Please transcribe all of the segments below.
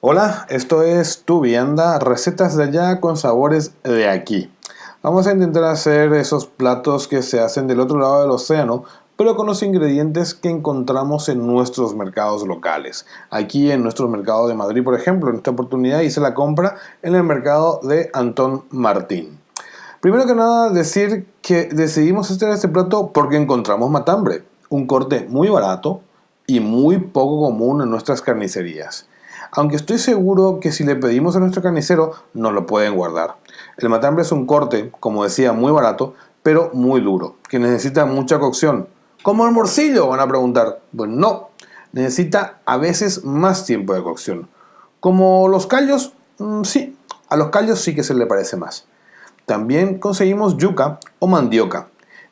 Hola, esto es Tu Vianda, recetas de allá con sabores de aquí. Vamos a intentar hacer esos platos que se hacen del otro lado del océano, pero con los ingredientes que encontramos en nuestros mercados locales. Aquí en nuestro mercado de Madrid, por ejemplo, en esta oportunidad hice la compra en el mercado de Antón Martín. Primero que nada, decir que decidimos hacer este plato porque encontramos matambre, un corte muy barato y muy poco común en nuestras carnicerías. Aunque estoy seguro que si le pedimos a nuestro carnicero nos lo pueden guardar. El matambre es un corte, como decía, muy barato, pero muy duro, que necesita mucha cocción. ¿Como el morcillo?, van a preguntar. Pues no, necesita a veces más tiempo de cocción. ¿Como los callos? Sí, a los callos sí que se le parece más. También conseguimos yuca o mandioca.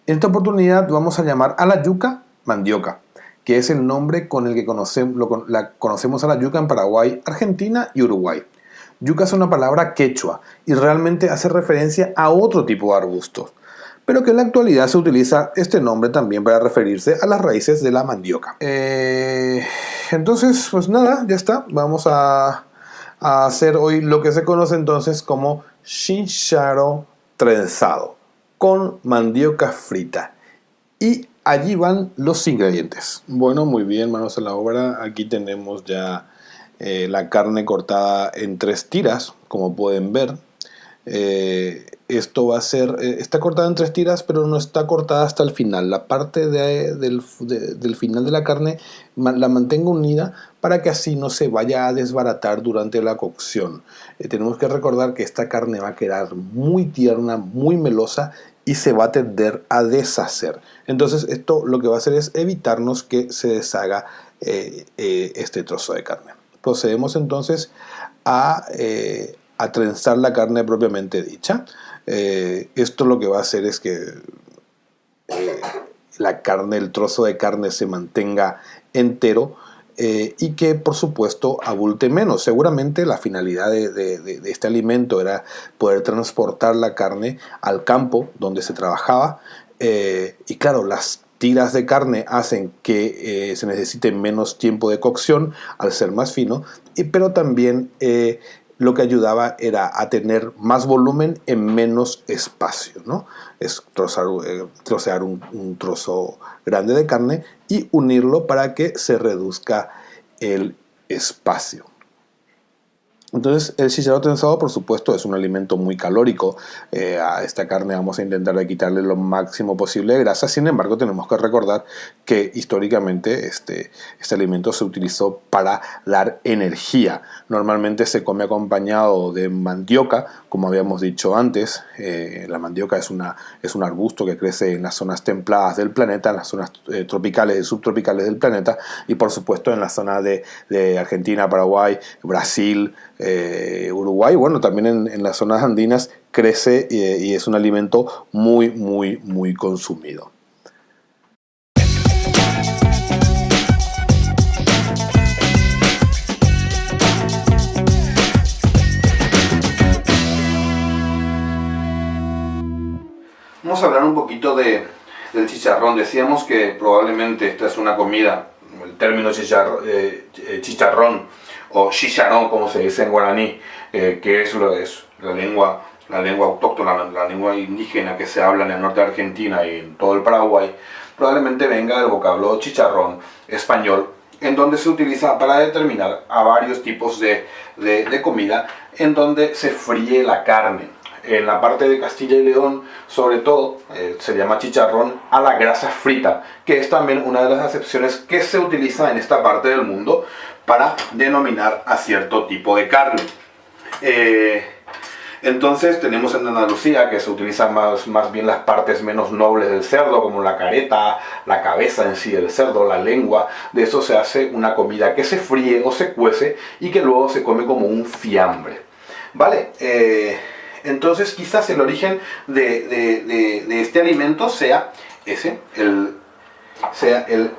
En esta oportunidad vamos a llamar a la yuca mandioca, que es el nombre con el que conocemos a la yuca en Paraguay, Argentina y Uruguay. Yuca es una palabra quechua y realmente hace referencia a otro tipo de arbustos, pero que en la actualidad se utiliza este nombre también para referirse a las raíces de la mandioca. Entonces, pues nada, ya está. Vamos a hacer hoy lo que se conoce entonces como chícharo trenzado con mandioca frita. Y allí van los ingredientes. Bueno, muy bien, manos a la obra. Aquí tenemos ya la carne cortada en 3 tiras, como pueden ver. Esto va a ser, está cortada en 3 tiras, pero no está cortada hasta el final. La parte del final de la carne la mantengo unida para que así no se vaya a desbaratar durante la cocción. Tenemos que recordar que esta carne va a quedar muy tierna, muy melosa y se va a tender a deshacer. Entonces esto lo que va a hacer es evitarnos que se deshaga este trozo de carne. Procedemos entonces a trenzar la carne propiamente dicha. Esto lo que va a hacer es que la carne, el trozo de carne se mantenga entero y que por supuesto abulte menos. Seguramente la finalidad de este alimento era poder transportar la carne al campo donde se trabajaba y claro, las tiras de carne hacen que se necesite menos tiempo de cocción al ser más fino, pero también lo que ayudaba era a tener más volumen en menos espacio, ¿no? Es trocear un trozo grande de carne y unirlo para que se reduzca el espacio. Entonces el chícharo trenzado, por supuesto, es un alimento muy calórico. A esta carne vamos a intentar de quitarle lo máximo posible de grasa. Sin embargo, tenemos que recordar que históricamente este alimento se utilizó para dar energía. Normalmente se come acompañado de mandioca, como habíamos dicho antes. La mandioca es un arbusto que crece en las zonas templadas del planeta, en las zonas tropicales y subtropicales del planeta, y por supuesto en la zona de Argentina, Paraguay, Brasil, Uruguay, bueno, también en las zonas andinas crece y es un alimento muy, muy, muy consumido. Vamos a hablar un poquito del chicharrón. Decíamos que probablemente esta es una comida, el término chicharrón o chicharrón, como se dice en guaraní, que es la lengua autóctona, la lengua indígena que se habla en el norte de Argentina y en todo el Paraguay, probablemente venga del vocablo chicharrón español, en donde se utiliza para determinar a varios tipos de comida en donde se fríe la carne. En la parte de Castilla y León, sobre todo, se llama chicharrón a la grasa frita, que es también una de las acepciones que se utiliza en esta parte del mundo para denominar a cierto tipo de carne. Entonces tenemos en Andalucía que se utilizan más bien las partes menos nobles del cerdo, como la careta, la cabeza en sí del cerdo, la lengua. De eso se hace una comida que se fríe o se cuece y que luego se come como un fiambre. ¿Vale? Entonces quizás el origen de este alimento sea el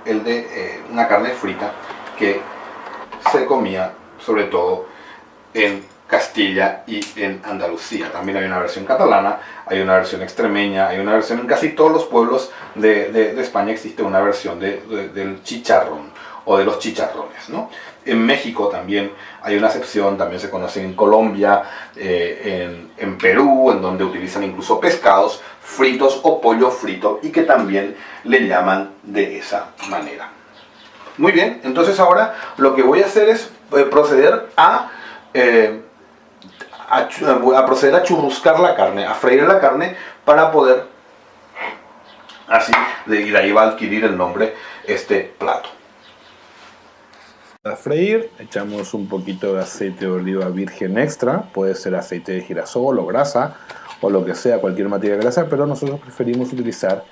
de una carne frita que se comía sobre todo en Castilla y en Andalucía. También hay una versión catalana, hay una versión extremeña, hay una versión en casi todos los pueblos de España existe una versión del chicharrón o de los chicharrones, ¿no? En México también hay una acepción, también se conoce en Colombia, en Perú, en donde utilizan incluso pescados fritos o pollo frito y que también le llaman de esa manera. Muy bien, entonces ahora lo que voy a hacer es proceder a proceder a churruscar la carne, a freír la carne para poder, así, de ahí va a adquirir el nombre este plato. Para freír echamos un poquito de aceite de oliva virgen extra, puede ser aceite de girasol o grasa o lo que sea, cualquier materia grasa, pero nosotros preferimos utilizar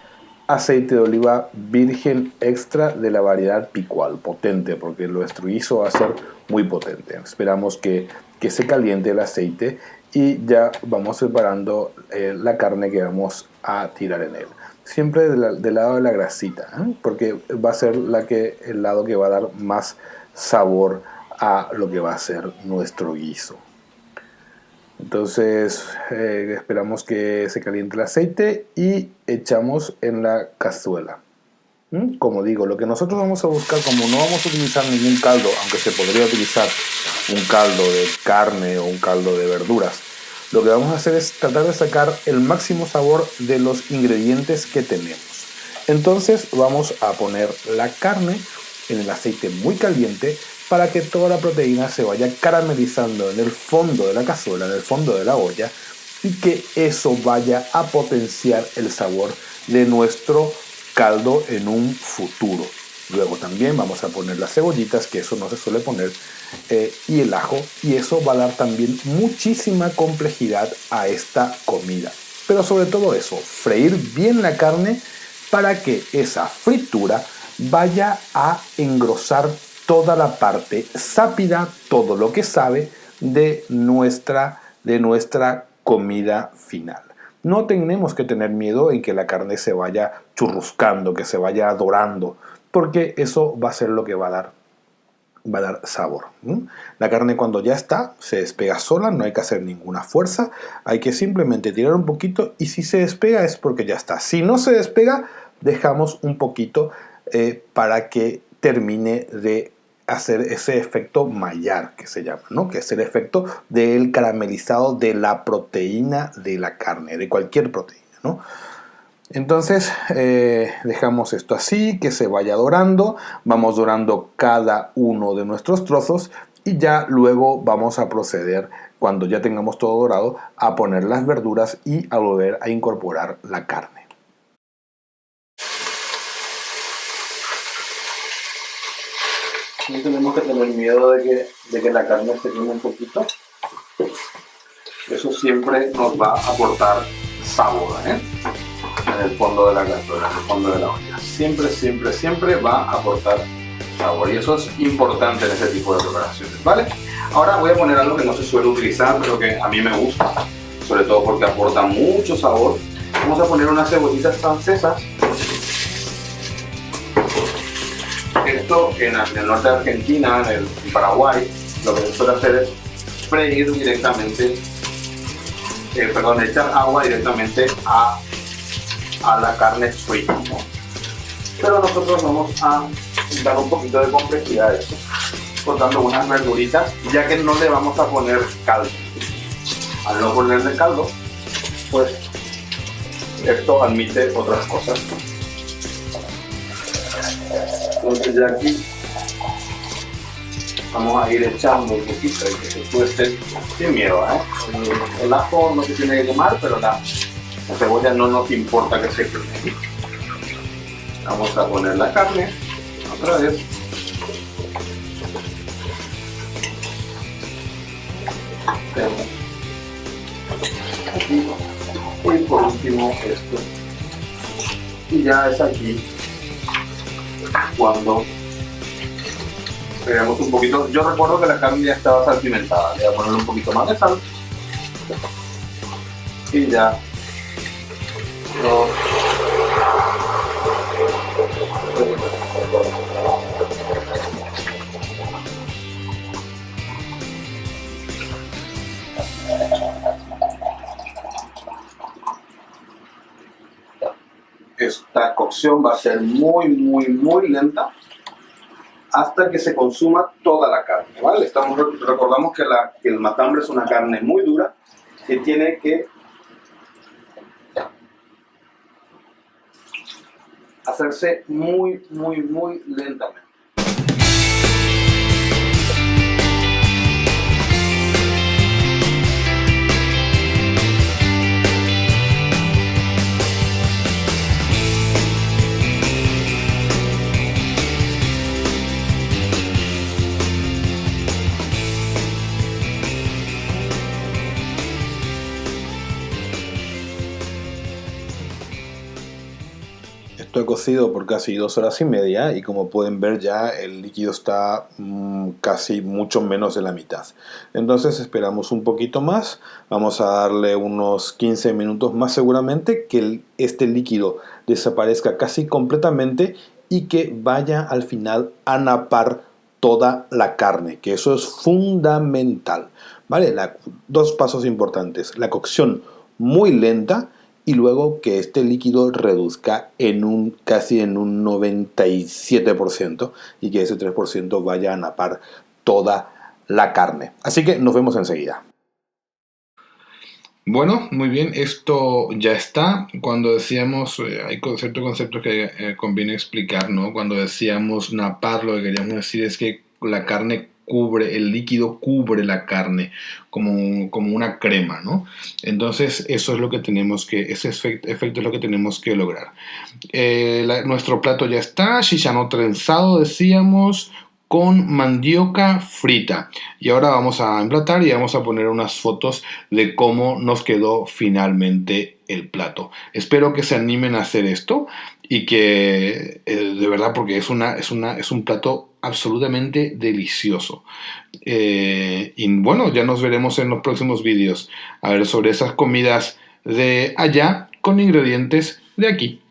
aceite de oliva virgen extra de la variedad picual, potente, porque nuestro guiso va a ser muy potente. Esperamos que se caliente el aceite y ya vamos preparando la carne que vamos a tirar en él. Siempre del lado de la grasita, porque va a ser el lado que va a dar más sabor a lo que va a ser nuestro guiso. Entonces esperamos que se caliente el aceite y echamos en la cazuela. Como digo, lo que nosotros vamos a buscar, como no vamos a utilizar ningún caldo, aunque se podría utilizar un caldo de carne o un caldo de verduras, lo que vamos a hacer es tratar de sacar el máximo sabor de los ingredientes que tenemos. Entonces vamos a poner la carne en el aceite muy caliente para que toda la proteína se vaya caramelizando en el fondo de la cazuela, en el fondo de la olla, y que eso vaya a potenciar el sabor de nuestro caldo en un futuro. Luego también vamos a poner las cebollitas, que eso no se suele poner, y el ajo, y eso va a dar también muchísima complejidad a esta comida. Pero sobre todo eso, freír bien la carne para que esa fritura vaya a engrosar toda la parte sápida, todo lo que sabe de nuestra comida final. No tenemos que tener miedo en que la carne se vaya churruscando, que se vaya dorando, porque eso va a ser lo que va a dar sabor. La carne cuando ya está, se despega sola, no hay que hacer ninguna fuerza, hay que simplemente tirar un poquito y si se despega es porque ya está. Si no se despega, dejamos un poquito para que termine de hacer ese efecto Maillard que se llama, ¿no? Que es el efecto del caramelizado de la proteína de la carne, de cualquier proteína, ¿no? Entonces dejamos esto así, que se vaya dorando, vamos dorando cada uno de nuestros trozos y ya luego vamos a proceder, cuando ya tengamos todo dorado, a poner las verduras y a volver a incorporar la carne. No tenemos que tener miedo de que la carne se queme un poquito. Eso siempre nos va a aportar sabor, en el fondo de la cazuela, en el fondo de la olla. Siempre, siempre, siempre va a aportar sabor y eso es importante en ese tipo de preparaciones, ¿vale? Ahora voy a poner algo que no se suele utilizar, pero que a mí me gusta, sobre todo porque aporta mucho sabor. Vamos a poner unas cebollitas francesas. Esto en el norte de Argentina, en Paraguay, lo que se suele hacer es freír directamente, echar agua directamente a la carne frita, ¿no? Pero nosotros vamos a dar un poquito de complejidad a esto, cortando unas verduritas, ya que no le vamos a poner caldo. Al no ponerle caldo, pues esto admite otras cosas. Entonces ya aquí vamos a ir echando un poquito y que se tueste sin miedo, El ajo no se tiene que quemar, pero la cebolla no nos importa que se queme. Vamos a poner la carne otra vez. Aquí. Y por último esto. Y ya es aquí cuando pegamos un poquito. Yo recuerdo que la carne ya estaba salpimentada. Le voy a poner un poquito más de sal. Y ya esta cocción va a ser muy lenta, hasta que se consuma toda la carne, ¿vale? Recordamos que el matambre es una carne muy dura que tiene que hacerse muy, muy, muy lentamente. Esto he cocido por casi 2 horas y media y como pueden ver ya el líquido está casi mucho menos de la mitad. Entonces esperamos un poquito más, vamos a darle unos 15 minutos más seguramente que este líquido desaparezca casi completamente y que vaya al final a napar toda la carne, que eso es fundamental. ¿Vale? Dos pasos importantes, la cocción muy lenta y luego que este líquido reduzca casi en un 97% y que ese 3% vaya a napar toda la carne. Así que nos vemos enseguida. Bueno, muy bien, esto ya está. Cuando decíamos, hay ciertos conceptos que conviene explicar, ¿no? Cuando decíamos napar, lo que queríamos decir es que la carne el líquido cubre la carne como una crema, ¿no? Entonces, eso es lo que ese efecto es lo que tenemos que lograr. Nuestro plato ya está, chicharrón trenzado, decíamos, con mandioca frita. Y ahora vamos a emplatar y vamos a poner unas fotos de cómo nos quedó finalmente el plato. Espero que se animen a hacer esto y que, de verdad, porque es un plato absolutamente delicioso. Y bueno, ya nos veremos en los próximos vídeos a ver sobre esas comidas de allá con ingredientes de aquí.